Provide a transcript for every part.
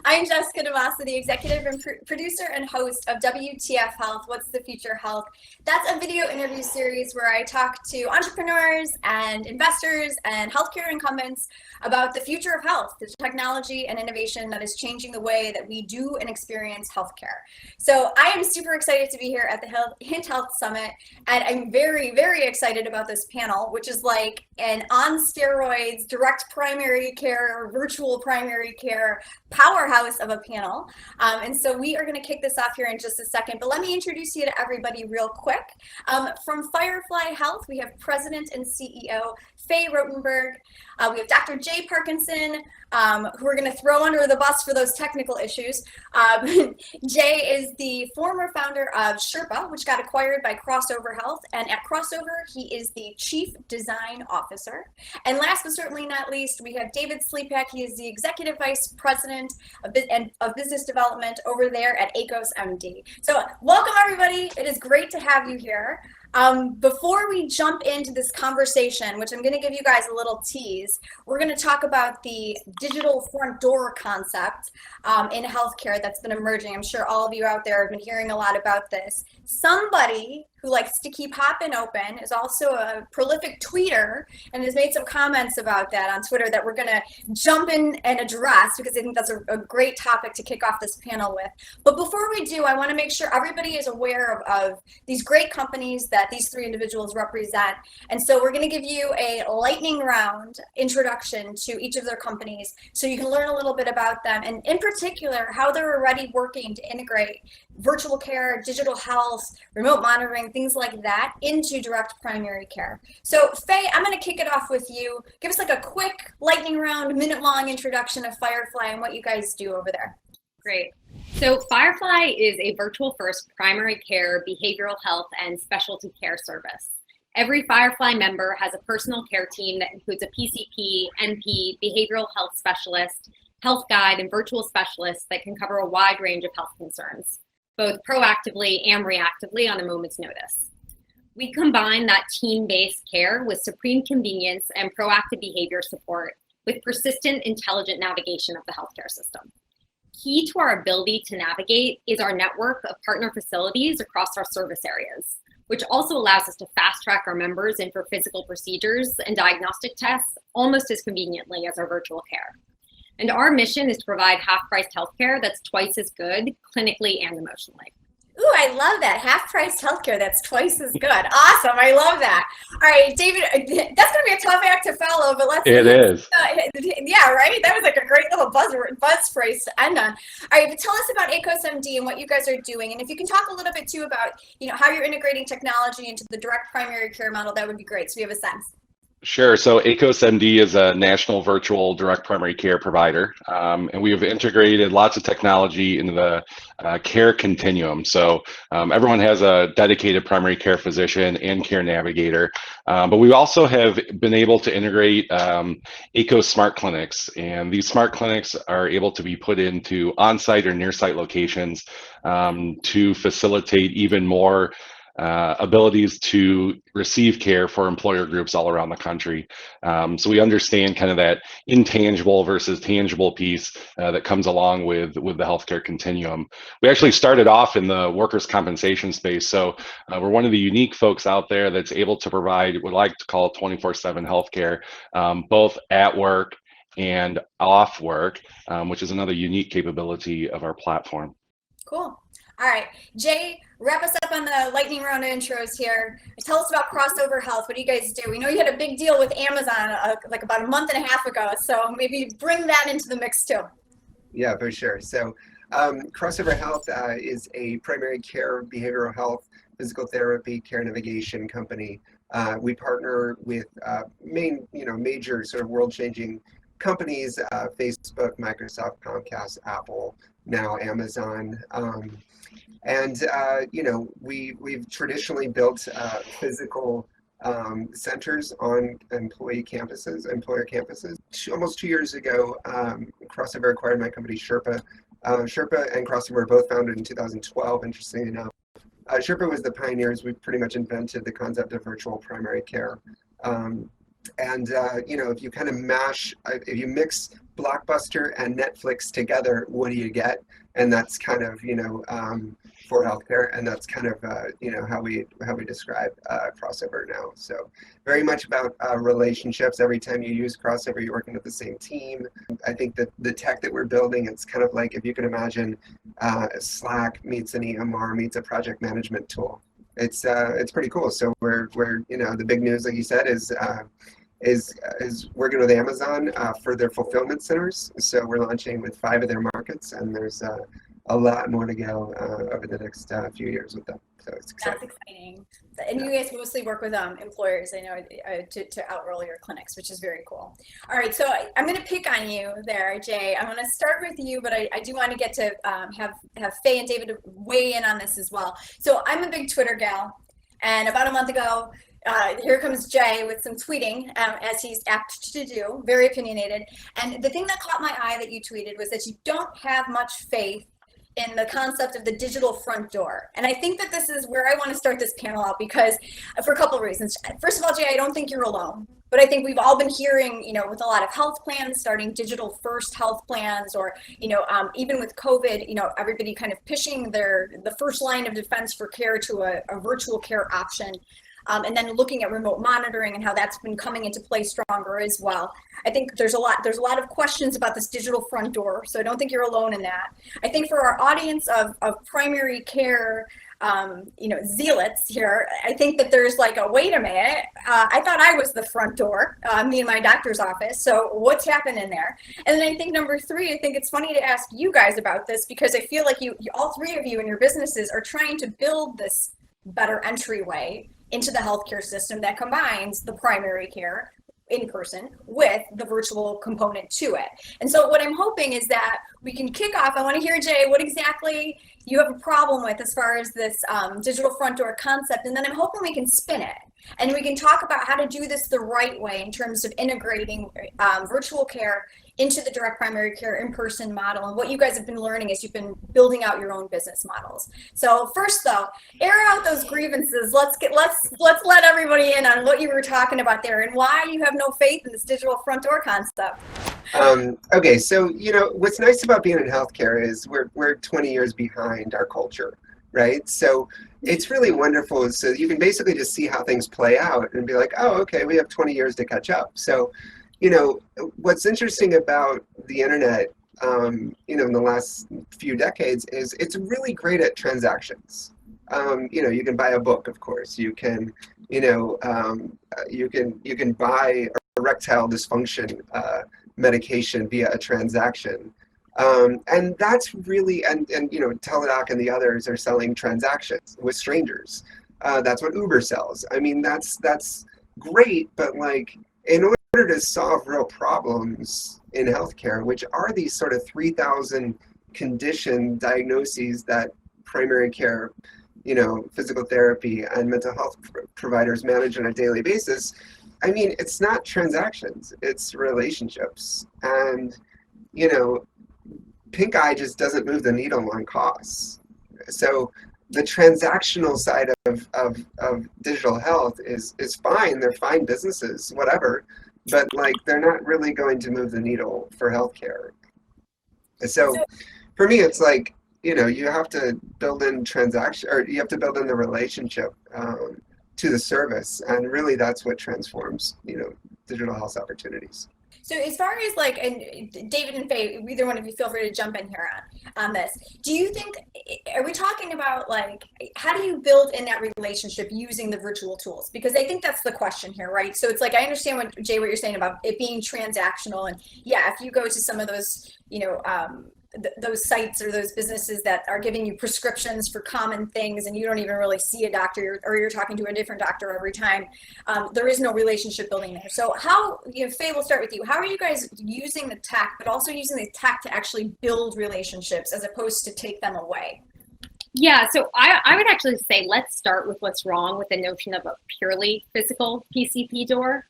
I'm Jessica DaMassa, the executive and producer and host of WTF Health, What's the Future Health? That's a video interview series where I talk to entrepreneurs and investors and healthcare incumbents about the future of health, the technology and innovation that is changing the way that we do and experience healthcare. So I am super excited to be here at the Hint Health Summit, and I'm very, very excited about this panel, which is like an on steroids, direct primary care, virtual primary care powerhouse of a panel. And so we are going to kick this off here in just a second, but let me introduce you to everybody real quick. From Firefly Health, we have President and CEO Faye Rotenberg. We have Dr. Jay Parkinson, who we're going to throw under the bus for those technical issues. Jay is the former founder of Sherpaa, which got acquired by Crossover Health, and at Crossover, he is the Chief Design Officer. And last but certainly not least, we have David Slepak. He is the Executive Vice President of Business Development over there at AcosMD. So welcome, everybody. It is great to have you here. Before we jump into this conversation, which I'm going to give you guys a little tease, we're going to talk about the digital front door concept in healthcare that's been emerging. I'm sure all of you out there have been hearing a lot about this. Somebody who likes to keep hopping open is also a prolific tweeter and has made some comments about that on Twitter that we're going to jump in and address, because I think that's a great topic to kick off this panel with. But before we do, I want to make sure everybody is aware of these great companies that these three individuals represent. And so we're going to give you a lightning round introduction to each of their companies so you can learn a little bit about them, and in particular, how they're already working to integrate virtual care, digital health, remote monitoring, things like that into direct primary care. So Faye, I'm going to kick it off with you. Give us like a quick lightning round, minute-long introduction of Firefly and what you guys do over there. Great. So Firefly is a virtual first primary care, behavioral health, and specialty care service. Every Firefly member has a personal care team that includes a PCP, NP, behavioral health specialist, health guide, and virtual specialists that can cover a wide range of health concerns, both proactively and reactively on a moment's notice. We combine that team-based care with supreme convenience and proactive behavior support with persistent, intelligent navigation of the healthcare system. Key to our ability to navigate is our network of partner facilities across our service areas, which also allows us to fast-track our members in for physical procedures and diagnostic tests almost as conveniently as our virtual care. And our mission is to provide half-priced healthcare that's twice as good clinically and emotionally. Ooh, I love that. Half-priced healthcare that's twice as good. Awesome. I love that. All right, David, that's going to be a tough act to follow, but let's... It is. Yeah, right? That was like a great little buzz phrase to end on. All right, but tell us about AcosMD and what you guys are doing. And if you can talk a little bit, too, about how you're integrating technology into the direct primary care model, that would be great, so we have a sense. Sure. So AcosMD is a national virtual direct primary care provider, and we have integrated lots of technology into the care continuum. So everyone has a dedicated primary care physician and care navigator, but we also have been able to integrate Acos smart clinics, and these smart clinics are able to be put into on-site or near-site locations to facilitate even more abilities to receive care for employer groups all around the country. So we understand kind of that intangible versus tangible piece that comes along with the healthcare continuum. We actually started off in the workers' compensation space. So we're one of the unique folks out there that's able to provide what we like to call 24/7 healthcare, both at work and off work, which is another unique capability of our platform. Cool. All right, Jay, wrap us up on the lightning round of intros here. Tell us about Crossover Health. What do you guys do? We know you had a big deal with Amazon like about a month and a half ago, so maybe bring that into the mix too. Yeah, for sure. So Crossover Health is a primary care, behavioral health, physical therapy, care navigation company. We partner with major sort of world-changing companies, Facebook, Microsoft, Comcast, Apple, now Amazon. We've traditionally built physical centers on employer campuses. Almost 2 years ago, Crossover acquired my company Sherpaa. Sherpaa and Crossover were both founded in 2012, interestingly enough. Sherpaa was the pioneers. We pretty much invented the concept of virtual primary care. And if you kind of if you mix Blockbuster and Netflix together, what do you get? And that's kind of for healthcare, and that's kind of how we describe crossover now. So very much about relationships. Every time you use crossover, you're working with the same team. I think that the tech that we're building, it's kind of like, if you can imagine, Slack meets an EMR meets a project management tool. It's pretty cool. So we're the big news, like you said, is working with Amazon for their fulfillment centers. So we're launching with 5 of their markets, and there's a lot more to go over the next few years with them. So it's exciting. That's exciting. And you guys mostly work with employers, I know, to outroll your clinics, which is very cool. All right, so I'm going to pick on you there, Jay. I'm going to start with you, but I do want to get to have Faye and David weigh in on this as well. So I'm a big Twitter gal, and about a month ago, here comes Jay with some tweeting, as he's apt to do, very opinionated. And the thing that caught my eye that you tweeted was that you don't have much faith in the concept of the digital front door. And I think that this is where I want to start this panel out, because for a couple of reasons. First of all, Jay, I don't think you're alone, but I think we've all been hearing, with a lot of health plans starting digital first health plans, or, even with COVID, everybody kind of pitching the first line of defense for care to a virtual care option. And then looking at remote monitoring and how that's been coming into play stronger as well. I think there's a lot of questions about this digital front door, so I don't think you're alone in that. I think for our audience of primary care, zealots here, I think that there's like wait a minute, I thought I was the front door, me and my doctor's office, so what's happening there? And then I think number 3, I think it's funny to ask you guys about this, because I feel like you all 3 of you in your businesses are trying to build this better entryway into the healthcare system that combines the primary care in person with the virtual component to it. And so what I'm hoping is that we can kick off. I want to hear, Jay, what exactly you have a problem with as far as this digital front door concept. And then I'm hoping we can spin it and we can talk about how to do this the right way in terms of integrating virtual care into the direct primary care in-person model, and what you guys have been learning as you've been building out your own business models. So first though, air out those grievances. Let's let everybody in on what you were talking about there and why you have no faith in this digital front door concept. Okay, so what's nice about being in healthcare is we're 20 years behind our culture, right? So it's really wonderful. So you can basically just see how things play out and be like, oh, okay, we have 20 years to catch up. So what's interesting about the internet, in the last few decades is it's really great at transactions. You can buy a book, of course. You can, you can buy erectile dysfunction medication via a transaction. And that's really, and Teladoc and the others are selling transactions with strangers. That's what Uber sells. I mean, that's great, but like, in order to solve real problems in healthcare, which are these sort of 3,000 condition diagnoses that primary care, physical therapy and mental health providers manage on a daily basis, I mean, it's not transactions, it's relationships. And, pink eye just doesn't move the needle on costs. So the transactional side of digital health is fine. They're fine businesses, whatever. But like, they're not really going to move the needle for healthcare. So for me, it's like, you have to build in transaction, or you have to build in the relationship to the service. And really that's what transforms, digital health opportunities. So as far as like, and David and Faye, either one of you feel free to jump in here on this. Do you think, are we talking about like, how do you build in that relationship using the virtual tools? Because I think that's the question here, right? So it's like, I understand what you're saying about it being transactional. And yeah, if you go to some of those, those sites or those businesses that are giving you prescriptions for common things and you don't even really see a doctor, or you're talking to a different doctor every time, there is no relationship building there. So how, Faye, we'll start with you. How are you guys using the tech, but also using the tech to actually build relationships as opposed to take them away? Yeah, so I would actually say, let's start with what's wrong with the notion of a purely physical PCP door.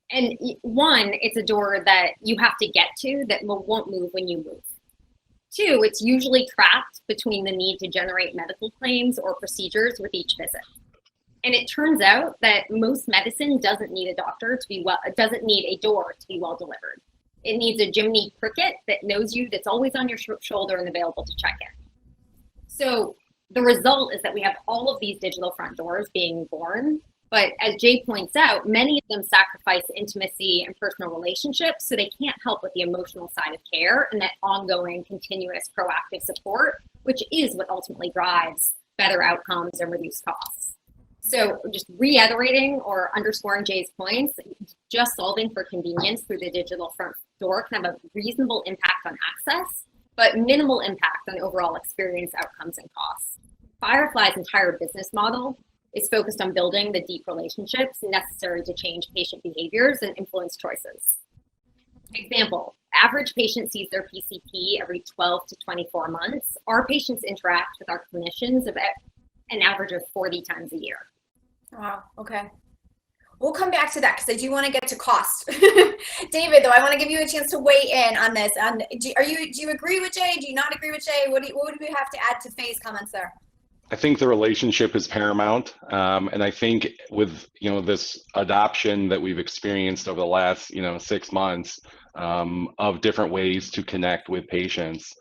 And one, it's a door that you have to get to that won't move when you move. 2, it's usually trapped between the need to generate medical claims or procedures with each visit. And it turns out that most medicine doesn't need a doctor to be doesn't need a door to be well delivered. It needs a Jiminy Cricket that knows you, that's always on your shoulder and available to check in. So the result is that we have all of these digital front doors being born. But as Jay points out, many of them sacrifice intimacy and personal relationships, so they can't help with the emotional side of care and that ongoing, continuous, proactive support, which is what ultimately drives better outcomes and reduced costs. So just reiterating or underscoring Jay's points, just solving for convenience through the digital front door can have a reasonable impact on access, but minimal impact on overall experience outcomes and costs. Firefly's entire business model is focused on building the deep relationships necessary to change patient behaviors and influence choices. Example, average patient sees their PCP every 12 to 24 months. Our patients interact with our clinicians about an average of 40 times a year. Wow, okay. We'll come back to that because I do want to get to cost. David, though, I want to give you a chance to weigh in on this. Do you agree with Jay? Do you not agree with Jay? What would we have to add to Faye's comments there? I think the relationship is paramount, and I think with this adoption that we've experienced over the last 6 months of different ways to connect with patients,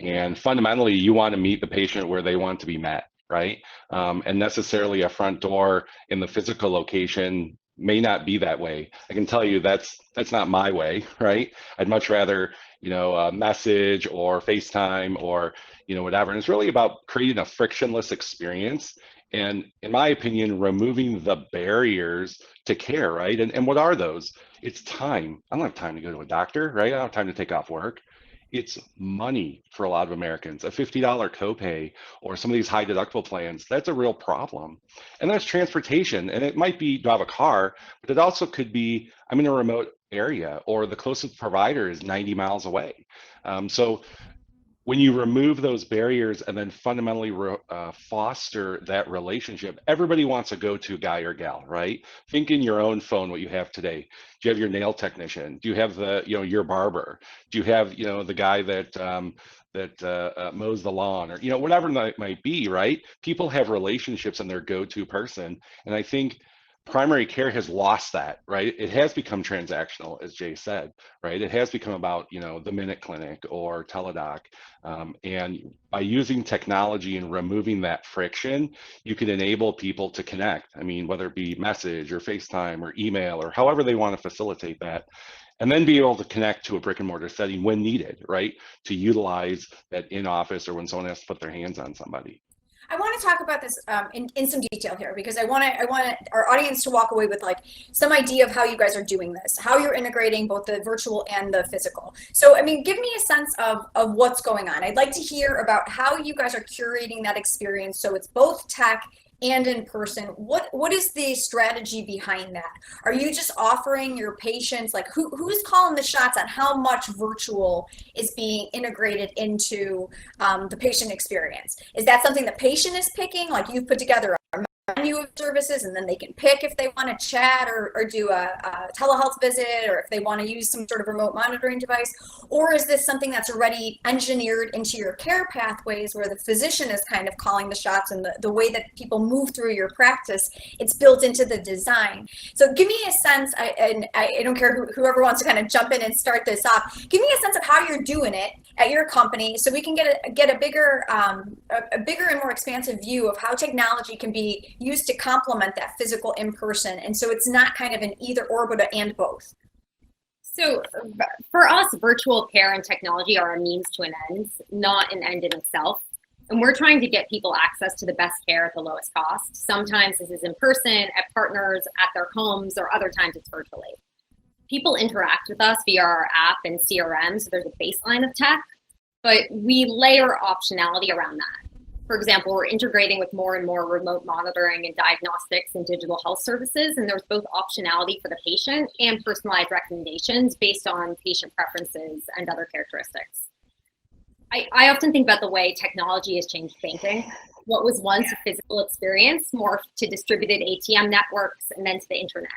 and fundamentally you want to meet the patient where they want to be met, right? And necessarily a front door in the physical location may not be that way. I can tell you that's not my way, right? I'd much rather message or FaceTime or whatever. And it's really about creating a frictionless experience. And in my opinion, removing the barriers to care, right? And what are those? It's time. I don't have time to go to a doctor, right? I don't have time to take off work. It's money for a lot of Americans. A $50 copay or some of these high deductible plans, that's a real problem. And that's transportation. And it might be, do I have a car? But it also could be, I'm in a remote area or the closest provider is 90 miles away. So when you remove those barriers and then fundamentally foster that relationship, everybody wants a go-to guy or gal, right? Think in your own phone what you have today. Do you have your nail technician? Do you have your barber? Do you have the guy that mows the lawn or whatever that might be, right? People have relationships and their go-to person, and I think primary care has lost that, right? It has become transactional, as Jay said, right? It has become about, the minute clinic or teledoc. And by using technology and removing that friction, you can enable people to connect. I mean, whether it be message or FaceTime or email or however they want to facilitate that. And then be able to connect to a brick and mortar setting when needed, right? To utilize that in office or when someone has to put their hands on somebody. I want to talk about this in some detail here because I want our audience to walk away with some idea of how you guys are doing this, how you're integrating both the virtual and the physical. So, I mean, give me a sense of what's going on. I'd like to hear about how you guys are curating that experience so it's both tech and in person. What is the strategy behind that? Are you just offering your patients, who's calling the shots on how much virtual is being integrated into the patient experience? Is that something the patient is picking? Like you've put together a menu of services and then they can pick if they want to chat or do a telehealth visit or if they want to use some sort of remote monitoring device? Or is this something that's already engineered into your care pathways where the physician is kind of calling the shots and the way that people move through your practice, it's built into the design? So give me a sense, and I don't care whoever wants to kind of jump in and start this off, give me a sense of how you're doing it at your company so we can get a bigger and more expansive view of how technology can be used to complement that physical in person, and so it's not kind of an either or but and both. So for us, virtual care and technology are a means to an end, not an end in itself. And we're trying to get people access to the best care at the lowest cost. Sometimes this is in person, at partners, at their homes, or other times it's virtually. People interact with us via our app and CRM, so there's a baseline of tech, but we layer optionality around that. For example, we're integrating with more and more remote monitoring and diagnostics and digital health services, and there's both optionality for the patient and personalized recommendations based on patient preferences and other characteristics. I often think about the way technology has changed banking. What was once a physical experience morphed to distributed ATM networks and then to the internet.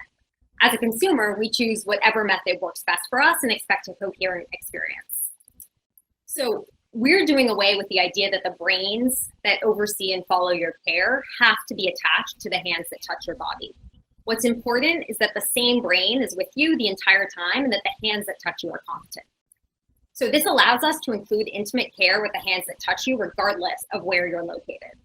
As a consumer, we choose whatever method works best for us and expect a coherent experience. So we're doing away with the idea that the brains that oversee and follow your care have to be attached to the hands that touch your body. What's important is that the same brain is with you the entire time and that the hands that touch you are competent. So this allows us to include intimate care with the hands that touch you regardless of where you're located.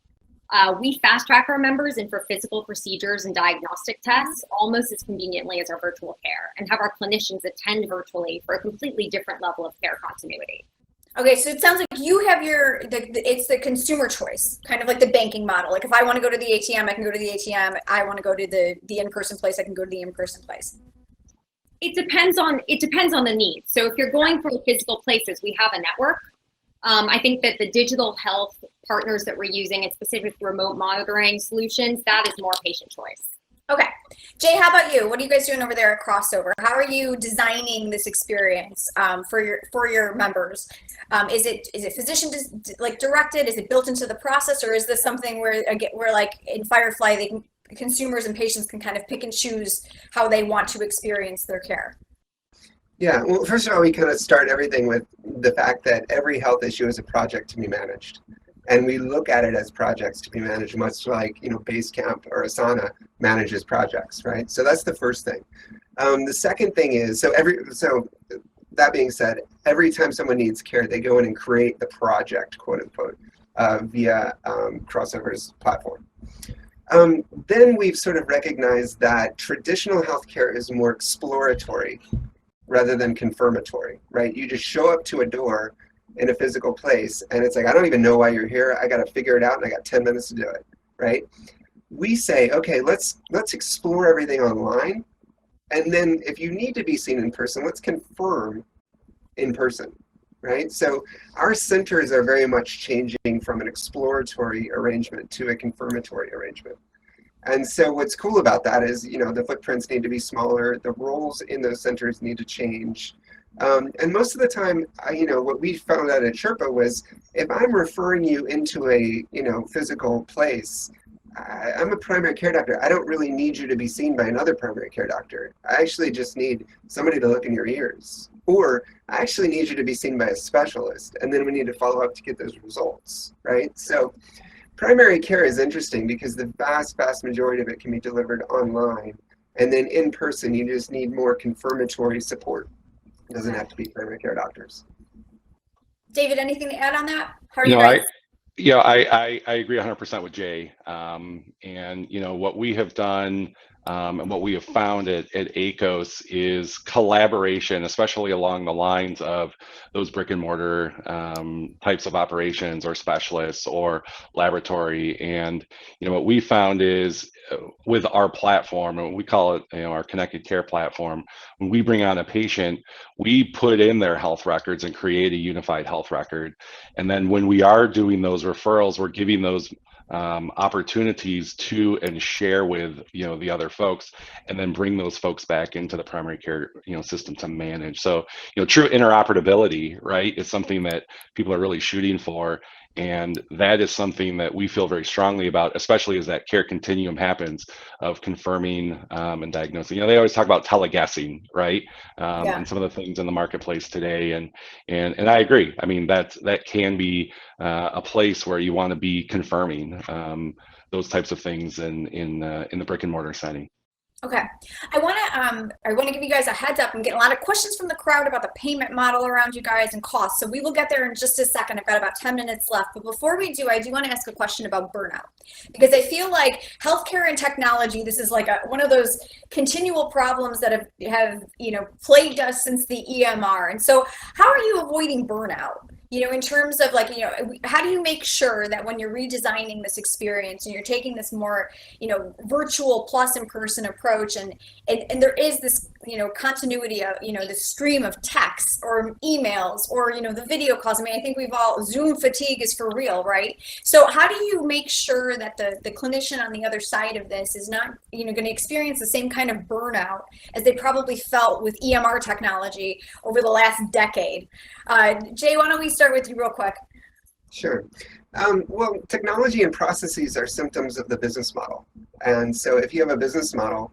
We fast track our members in for physical procedures and diagnostic tests almost as conveniently as our virtual care, and have our clinicians attend virtually for a completely different level of care continuity. Okay, so it sounds like you have it's the consumer choice, kind of like the banking model. Like if I want to go to the ATM, I can go to the ATM. I want to go to the in-person place, I can go to the in-person place. It depends on the need. So if you're going for physical places, we have a network. I think that the digital health partners that we're using, and specific remote monitoring solutions, that is more patient choice. Okay. Jay, how about you? What are you guys doing over there at Crossover? How are you designing this experience for your members? Is it physician directed? Is it built into the process, or is this something where like in Firefly, consumers and patients can kind of pick and choose how they want to experience their care? Yeah, well, first of all, we kind of start everything with the fact that every health issue is a project to be managed. And we look at it as projects to be managed, much like, Basecamp or Asana manages projects, right? So that's the first thing. The second thing is, so that being said, every time someone needs care, they go in and create the project, quote unquote, via Crossover's platform. Then we've sort of recognized that traditional healthcare is more exploratory rather than confirmatory, right? You just show up to a door in a physical place and it's like, I don't even know why you're here. I got to figure it out and I got 10 minutes to do it, right? We say, okay, let's explore everything online. And then if you need to be seen in person, let's confirm in person, right? So our centers are very much changing from an exploratory arrangement to a confirmatory arrangement. And so what's cool about that is, the footprints need to be smaller, the roles in those centers need to change. And most of the time, what we found out at Sherpaa was, if I'm referring you into a, physical place, I'm a primary care doctor. I don't really need you to be seen by another primary care doctor. I actually just need somebody to look in your ears. Or I actually need you to be seen by a specialist. And then we need to follow up to get those results, right? So primary care is interesting because the vast majority of it can be delivered online. And then in person, you just need more confirmatory support. It doesn't have to be primary care doctors. David, anything to add on that? How are you you guys? I agree 100% with Jay. And what we have done and what we have found at ACOS is collaboration, especially along the lines of those brick and mortar types of operations or specialists or laboratory. And what we found is with our platform, and we call it our connected care platform, when we bring on a patient, we put in their health records and create a unified health record. And then when we are doing those referrals, we're giving those opportunities to and share with the other folks, and then bring those folks back into the primary care system to manage. So true interoperability, right, is something that people are really shooting for, and that is something that we feel very strongly about, especially as that care continuum happens of confirming and diagnosing. They always talk about teleguessing, right? And some of the things in the marketplace today, and I agree. I mean, that can be a place where you want to be confirming those types of things in the brick and mortar setting. Okay, I want to give you guys a heads up. I'm getting a lot of questions from the crowd about the payment model around you guys and costs. So we will get there in just a second. I've got about 10 minutes left. But before we do, I do want to ask a question about burnout, because I feel like healthcare and technology, this is like one of those continual problems that have plagued us since the EMR. And so how are you avoiding burnout? In terms of how do you make sure that when you're redesigning this experience and you're taking this more, virtual plus in-person approach, and there is this, continuity of, this stream of texts or emails or, the video calls. I mean, I think Zoom fatigue is for real, right? So how do you make sure that the clinician on the other side of this is not, going to experience the same kind of burnout as they probably felt with EMR technology over the last decade? Jay, why don't we start with you real quick? Sure. Well, technology and processes are symptoms of the business model. And so if you have a business model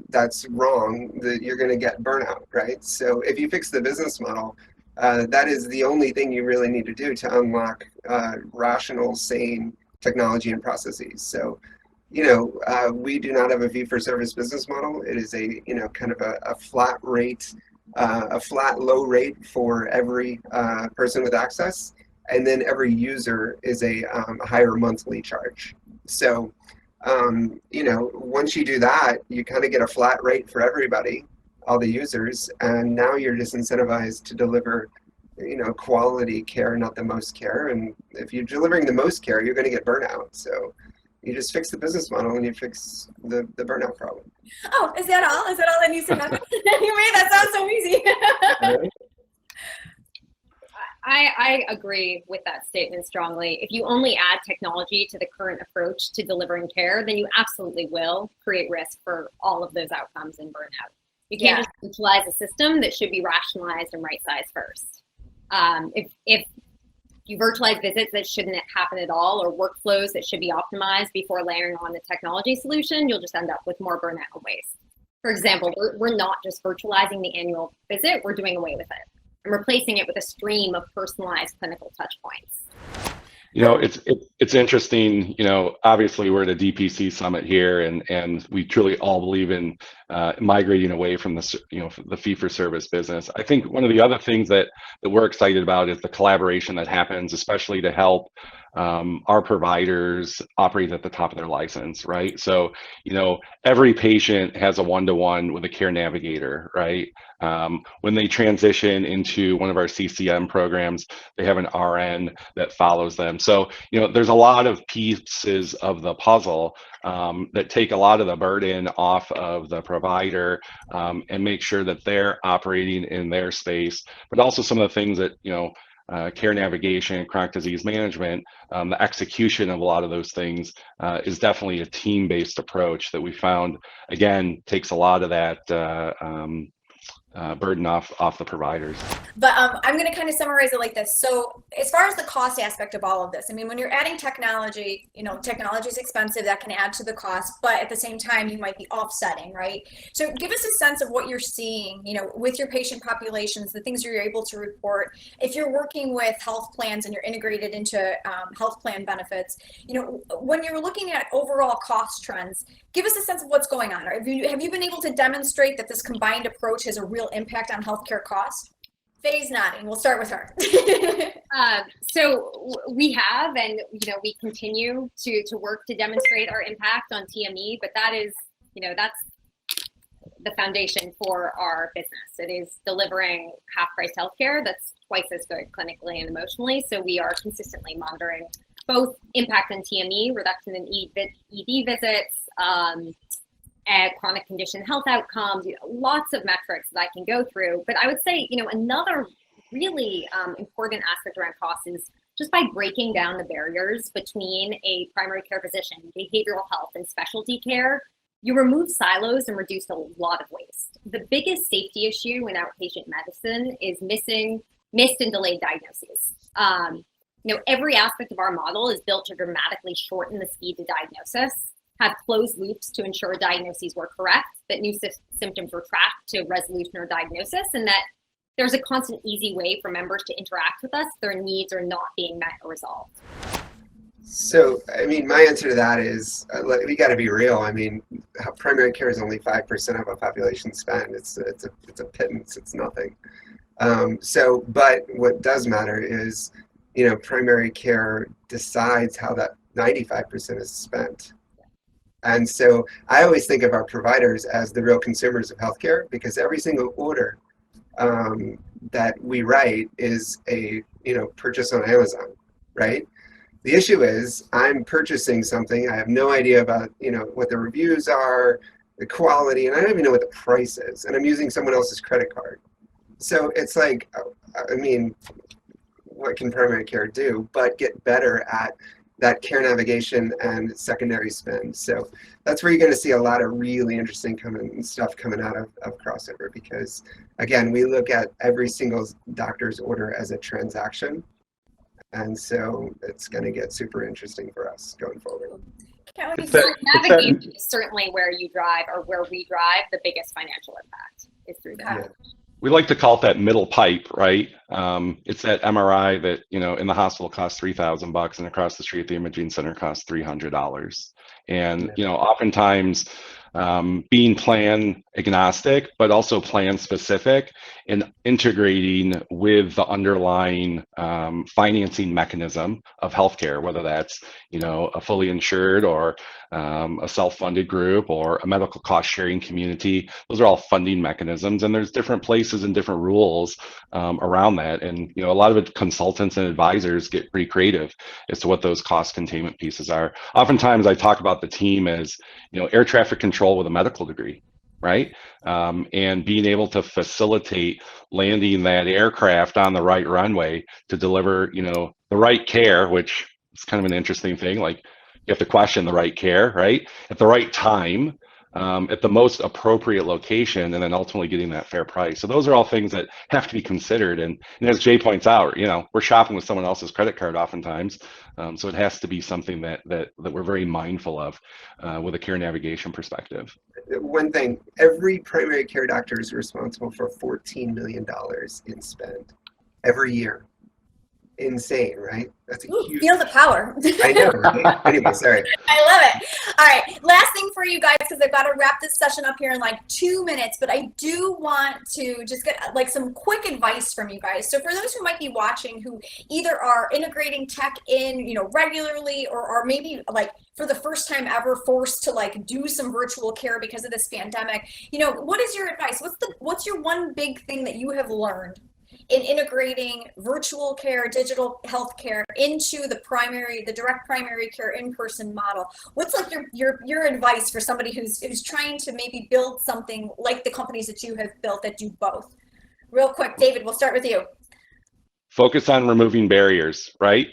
that's wrong, you're going to get burnout, right? So if you fix the business model, that is the only thing you really need to do to unlock rational, sane technology and processes. So, we do not have a fee-for-service business model. It is a, kind of a flat rate, a flat low rate for every person with access, and then every user is a higher monthly charge. So, once you do that, you kind of get a flat rate for everybody, all the users, and now you're just incentivized to deliver, quality care, not the most care. And if you're delivering the most care, you're going to get burnout. So you just fix the business model and you fix the burnout problem. Oh, is that all? Is that all that needs to happen? You made that sound so easy. Right? I agree with that statement strongly. If you only add technology to the current approach to delivering care, then you absolutely will create risk for all of those outcomes in burnout. You can't just utilize a system that should be rationalized and right-sized first. If you virtualize visits that shouldn't happen at all, or workflows that should be optimized before layering on the technology solution, you'll just end up with more burnout and waste. For example, we're not just virtualizing the annual visit, we're doing away with it and replacing it with a stream of personalized clinical touch points. It's interesting. Obviously we're at a DPC summit here, and we truly all believe in migrating away from the fee-for-service business. I think one of the other things that we're excited about is the collaboration that happens, especially to help our providers operate at the top of their license, right? So, every patient has a one-to-one with a care navigator, right? When they transition into one of our CCM programs, they have an RN that follows them. So, there's a lot of pieces of the puzzle that take a lot of the burden off of the provider and make sure that they're operating in their space, but also some of the things that, care navigation, chronic disease management, the execution of a lot of those things is definitely a team-based approach that we found, again, takes a lot of that burden off the providers. But I'm going to kind of summarize it like this. So as far as the cost aspect of all of this, I mean, when you're adding technology, technology is expensive, that can add to the cost, but at the same time, you might be offsetting, right? So give us a sense of what you're seeing, with your patient populations, the things you're able to report. If you're working with health plans and you're integrated into health plan benefits, when you're looking at overall cost trends, give us a sense of what's going on. Have you been able to demonstrate that this combined approach has a real impact on healthcare costs? Faye's nodding. We'll start with her. So we have, and we continue to work to demonstrate our impact on TME, but that is, that's the foundation for our business. It is delivering half-price healthcare that's twice as good clinically and emotionally. So we are consistently monitoring both impact on TME, reduction in ED visits, chronic condition health outcomes, lots of metrics that I can go through. But I would say, another really important aspect around cost is just by breaking down the barriers between a primary care physician, behavioral health, and specialty care, you remove silos and reduce a lot of waste. The biggest safety issue in outpatient medicine is missed and delayed diagnoses. Every aspect of our model is built to dramatically shorten the speed to diagnosis, have closed loops to ensure diagnoses were correct, that new symptoms were tracked to resolution or diagnosis, and that there's a constant, easy way for members to interact with us if their needs are not being met or resolved. So, my answer to that is we got to be real. Primary care is only 5% of a population spend. It's a pittance. It's nothing. But what does matter is, primary care decides how that 95% is spent. And so I always think of our providers as the real consumers of healthcare, because every single order that we write is a purchase on Amazon, right? The issue is I'm purchasing something, I have no idea about what the reviews are, the quality, and I don't even know what the price is, and I'm using someone else's credit card. So it's like, what can primary care do but get better at that care navigation and secondary spend? So that's where you're going to see a lot of really interesting stuff coming out of Crossover, because again, we look at every single doctor's order as a transaction. And so it's going to get super interesting for us going forward. Navigation is certainly where you drive, or where we drive the biggest financial impact is through that. we like to call it that middle pipe, right? It's that MRI that, in the hospital costs $3,000 and across the street at the imaging center costs $300. And, oftentimes being plan agnostic, but also plan specific and integrating with the underlying financing mechanism of healthcare, whether that's, a fully insured or a self-funded group or a medical cost sharing community. Those are all funding mechanisms, and there's different places and different rules around that. And a lot of it, consultants and advisors get pretty creative as to what those cost containment pieces are. Oftentimes, I talk about the team as air traffic control with a medical degree, right? And being able to facilitate landing that aircraft on the right runway to deliver, the right care, which is kind of an interesting thing. Like, you have to question the right care, right? At the right time, at the most appropriate location, and then ultimately getting that fair price. So those are all things that have to be considered. And as Jay points out, we're shopping with someone else's credit card oftentimes. So it has to be something that we're very mindful of with a care navigation perspective. One thing, every primary care doctor is responsible for $14 million in spend every year. Insane, right? That's a huge... Feel the power. I know, right? Anyway, sorry. I love it. All right, last thing for you guys, because I've got to wrap this session up here in like 2 minutes, but I do want to just get like some quick advice from you guys. So for those who might be watching who either are integrating tech in, regularly, or are maybe like for the first time ever forced to like do some virtual care because of this pandemic, what is your advice? What's your one big thing that you have learned in integrating virtual care, digital healthcare into the direct primary care in-person model? What's like your advice for somebody who's trying to maybe build something like the companies that you have built that do both? Real quick, David, we'll start with you. Focus on removing barriers, right?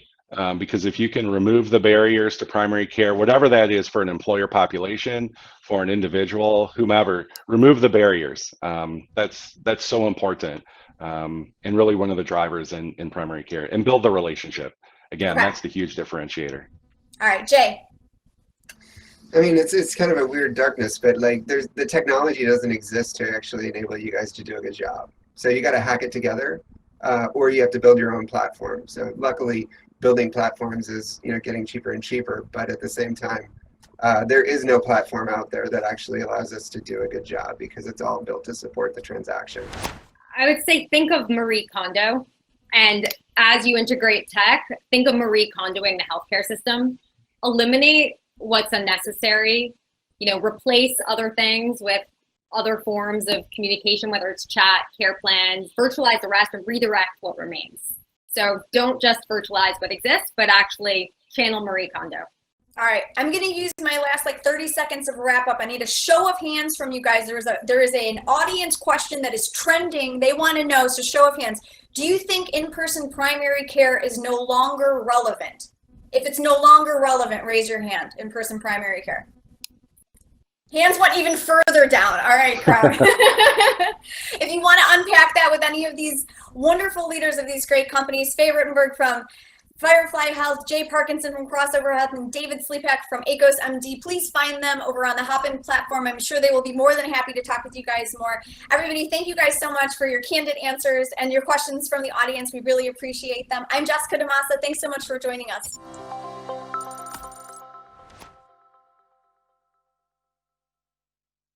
Because if you can remove the barriers to primary care, whatever that is for an employer population, for an individual, whomever, remove the barriers. That's so important. And really one of the drivers in primary care, and build the relationship. Again, That's the huge differentiator. All right, Jay. I mean, it's kind of a weird darkness, but like the technology doesn't exist to actually enable you guys to do a good job. So you got to hack it together, or you have to build your own platform. So luckily, building platforms is getting cheaper and cheaper, but at the same time, there is no platform out there that actually allows us to do a good job because it's all built to support the transaction. I would say think of Marie Kondo, and as you integrate tech, think of Marie Kondoing the healthcare system. Eliminate what's unnecessary, replace other things with other forms of communication, whether it's chat, care plans, virtualize the rest, and redirect what remains. So don't just virtualize what exists, but actually channel Marie Kondo. All right, I'm going to use my last 30 seconds of wrap up. I need a show of hands from you guys. There is an audience question that is trending. They want to know, so show of hands. Do you think in-person primary care is no longer relevant? If it's no longer relevant, raise your hand. In-person primary care. Hands went even further down. All right, crowd. If you want to unpack that with any of these wonderful leaders of these great companies, Faye Rotenberg from Firefly Health, Jay Parkinson from Crossover Health, and David Slepak from ACOS MD. Please find them over on the Hopin platform. I'm sure they will be more than happy to talk with you guys more. Everybody, thank you guys so much for your candid answers and your questions from the audience. We really appreciate them. I'm Jessica DaMassa. Thanks so much for joining us.